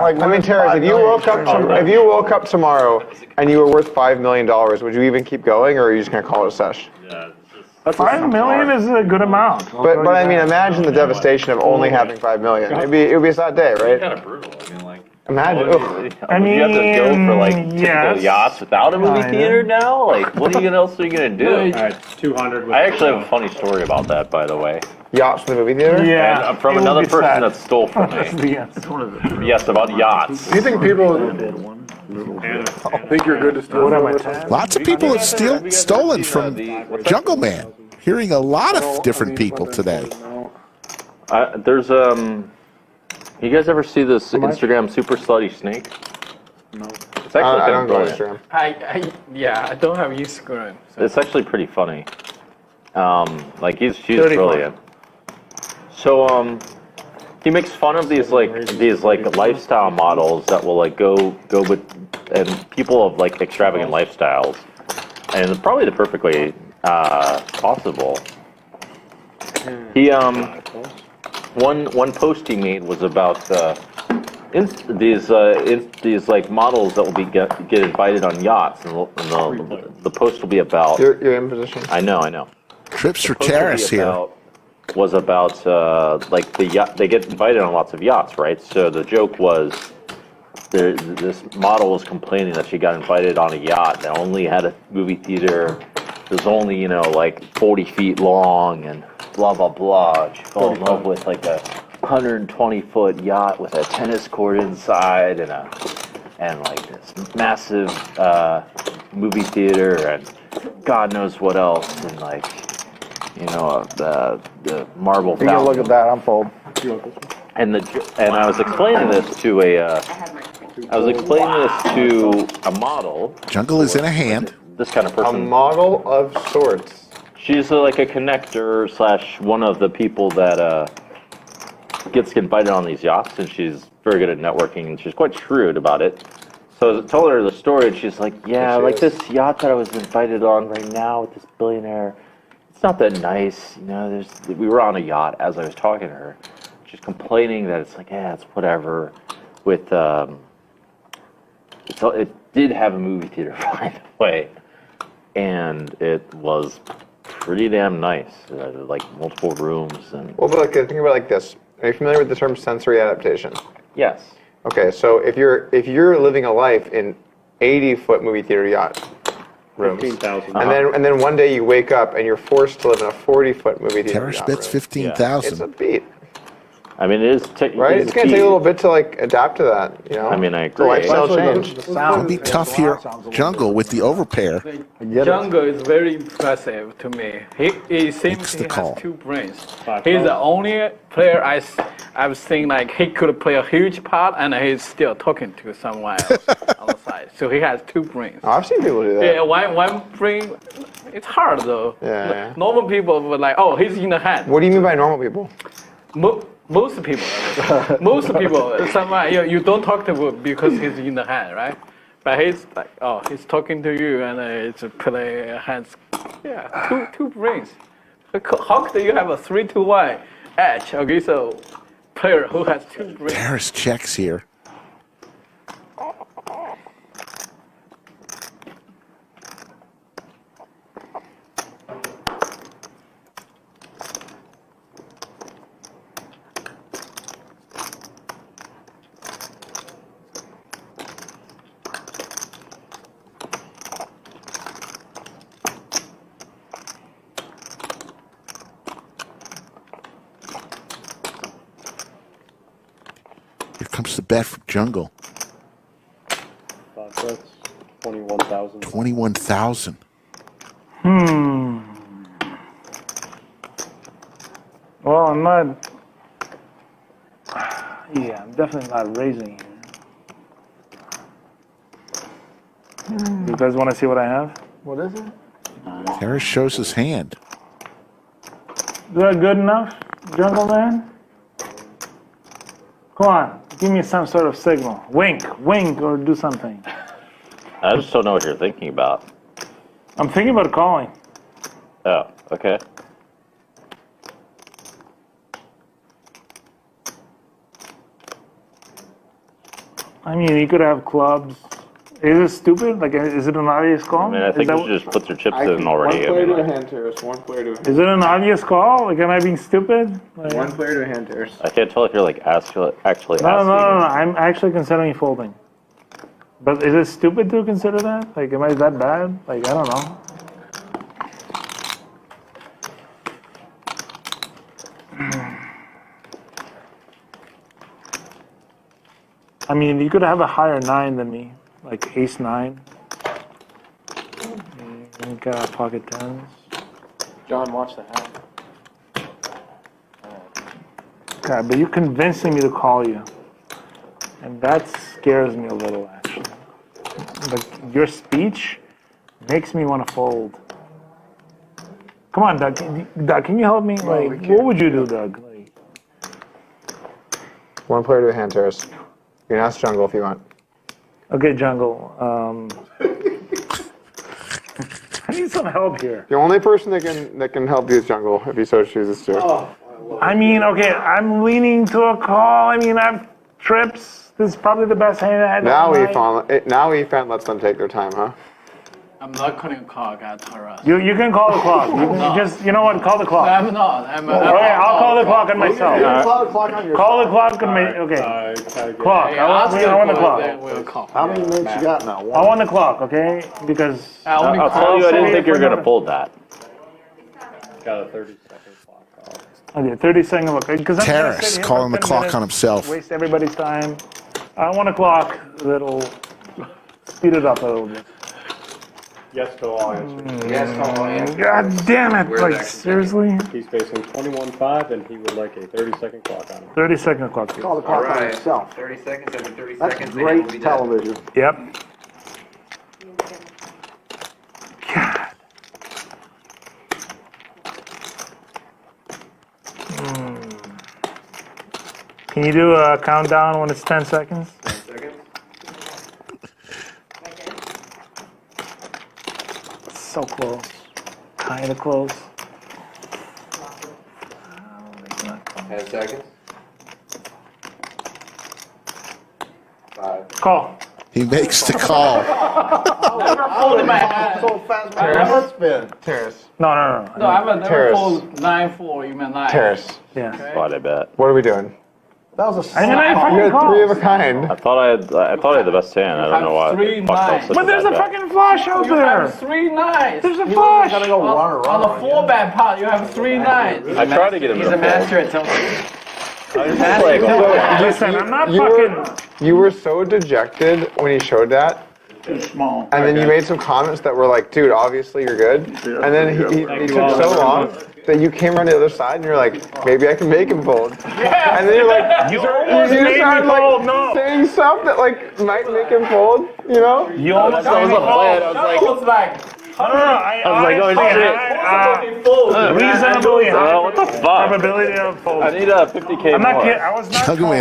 I mean, Terrence, if you woke up tomorrow and you were worth $5 million, would you even keep going, or are you just gonna call it a sesh? Yeah. $5 million is a good amount. But I mean, imagine the devastation of only having $5 million. It would be a sad day, right? Kind of brutal. I mean, like. Imagine. I mean, you have to go for like typical yes. yachts without a movie Kinda. theater now. Like, what else are you gonna do? All right, 200. I actually have a funny story about that, by the way. Yachts in the movie theater? Yeah. And from it would another be person sad. that stole from me. Yes. Yes, about yachts. Do you think people think you're good to steal? What am I? Lots of people have stolen from Jungleman. Hearing a lot of different people today. There's You guys ever see this Instagram super slutty snake? No. It's actually I don't go brilliant. Instagram. I don't have Instagram. So. It's actually pretty funny. Like she's brilliant. So he makes fun of these lifestyle models that will like go with and people of like extravagant lifestyles, and probably the perfect way possible. He one post he made was about these like models that will get invited on yachts, and the post will be about. You're in position. I know. Trips for terrorists here. Was about like the yacht. They get invited on lots of yachts, right? So the joke was this model was complaining that she got invited on a yacht that only had a movie theater. It was only like 40 feet long and blah blah blah. She fell in love with like a 120-foot yacht with a tennis court inside and like this massive movie theater and God knows what else, and like the marble You can fountain. look at that. I'm full. And I was explaining this to a model. Jungle is in a hand. This kind of A person. model of sorts. She's like a connector / one of the people that gets invited on these yachts, and she's very good at networking, and she's quite shrewd about it. So I told her the story, and she's like, "Yeah, like this yacht that I was invited on right now with this billionaire, it's not that nice. We were on a yacht as I was talking to her. She's complaining that it's like, yeah, it's whatever. With it did have a movie theater, by the way, and it was pretty damn nice. Like multiple rooms and. Well, but think about it like this. Are you familiar with the term sensory adaptation? Yes. Okay, so if you're living a life in 80-foot movie theater yacht rooms, 15,000. and then one day you wake up and you're forced to live in a 40-foot movie theater Terrorist yacht bets room. 15,000. It's a beat, I mean, it is right? It's gonna take a little bit to like adapt to that, I mean, I It's a agree. lifestyle change. It'll be tough here. Jungle with the overpair. Jungle is very impressive to me. He seems Makes he the has call. 2 brains. He's the only player I've seen like he could play a huge part and he's still talking to someone else on the side. So he has 2 brains. Oh, I've seen people do that. Yeah, one brain. It's hard though. Yeah. Normal people would like, oh, he's in the hand. What do you mean by normal people? Most people, someone you don't talk to because he's in the hand, right? But he's like, oh, he's talking to you and it's play hands. Yeah, two brains. How could you have a 3-to-1 edge? Okay, so player who has 2 brains. Terrorist checks here. Here comes the bet for Jungle. That's 21,000. 21,000. Well, I'm not. Yeah, I'm definitely not raising here. You guys want to see what I have? What is it? Terrorist shows his hand. Is that good enough, Jungle Man? Come on, give me some sort of signal. Wink, or do something. I just don't know what you're thinking about. I'm thinking about calling. Oh, okay. I mean, you could have clubs. Is it stupid? Like, is it an obvious call? I mean, I think you should just put your chips in already. One player I mean, to a like, hand terrace. One player to a hand. Is it an obvious call? Like, am I being stupid? Like, One player to a hand terrace. I can't tell if you're like actually asking. no. I'm actually considering folding. But is it stupid to consider that? Like, am I that bad? Like, I don't know. I mean, you could have a higher 9 than me, like ace 9. You got pocket 10s. John, watch the hand. God, but you're convincing me to call you. And that scares me a little, actually. But your speech makes me want to fold. Come on, Doug. Doug, can you help me? Like, what would you do, Doug? Like, One player to a hand terrace. You can ask Jungle if you want. okay, Jungle. I need some help here. The only person that can help you is Jungle if he so chooses to. I mean, okay, I'm leaning to a call. I mean, I have trips. This is probably the best hand I had. Now all night. now Efan lets them take their time, huh? I'm not calling a call against Taras. You can call the clock. You can just, you know what? Call the clock. I'm not. I'm Okay, I'll call the clock on myself. Call the clock on your Call the clock on my. Okay. Clock. Hey, I want the clock. Then we'll call. How many minutes you got now? I want the clock, okay? Because I only I'll call. tell you, I didn't sorry think you were for gonna not- fold that. Got a 30-second clock off. okay, 30-second look. Because I'm gonna Terrace sit here calling for the 10 clock minutes, on himself. Waste everybody's time. I want a clock that'll speed it up a little bit. Yes to all answers. God damn it! Like seriously? He's facing 21-5, and he would like a 30-second clock on him. 30-second clock. Please. Call the clock on yourself. 30 seconds, every 30 That's seconds. the hand will be great dead. television. Yep. God. Can you do a countdown when it's 10 seconds? 10 seconds. So close. Kind of close. 10 seconds. 5. Call. He makes the call. Fold my hand. Terrace. Terrace. No. No, I would never Terrace. fold 9-4, even 9. Terrace. Yeah. Thought I bet. What are we doing? I mean, I You fucking had call. three of a kind. I thought I had the best hand. I don't know why. Three Fuck, that was nines. such But there's a bad bet. fucking flush out You there. have 3 9s. There's a flush. On the 4-bet pot, you have 3 9s. I tried to get him He's to a fold. master at something. Listen, I'm not You fucking. You were so dejected when he showed that. Too small. And then you made some comments that were like, dude, obviously you're good. And then he took so long that you came around the other side and you're like, maybe I can make him fold. And then you're like, You almost made me started, fold. No. saying stuff that like might make him fold, you know? You almost That made was me a plan. fold. I was like, No. I was like, oh, honestly shit. reasonably high what the fuck? probability of I folding. need a 50K I'm not more. kidding. I was not. Jungleman